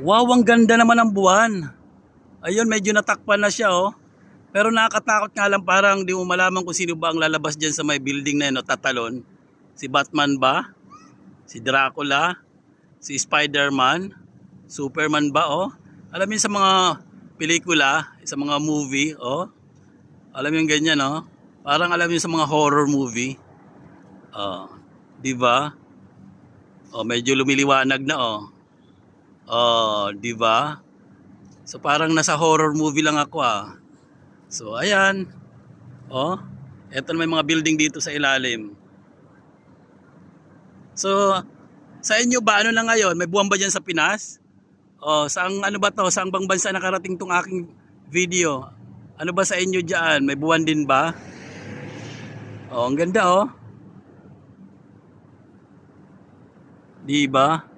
Wow, ang ganda naman ng buwan. Ayun, medyo natakpan na siya, oh. Pero nakakatakot nga lang, parang di mo malaman kung sino ba ang lalabas dyan sa may building na yun, oh, tatalon. Si Batman ba? Si Dracula? Si Spider-Man? Superman ba, oh? Alam mo yun sa mga pelikula, sa mga movie, oh? Alam mo yung ganyan, oh? Parang alam mo yun sa mga horror movie. Oh, di ba? Oh, medyo lumiliwanag na, oh. Oh, di ba? So parang nasa horror movie lang ako, ah. So ayan. Oh, eto na may mga building dito sa ilalim. So sa inyo ba ano na ngayon? May buwan ba diyan sa Pinas? Oh, saang ano ba to? Saang bang bansa nakarating tong aking video? Ano ba sa inyo diyan? May buwan din ba? Oh, ang ganda, oh. Di ba?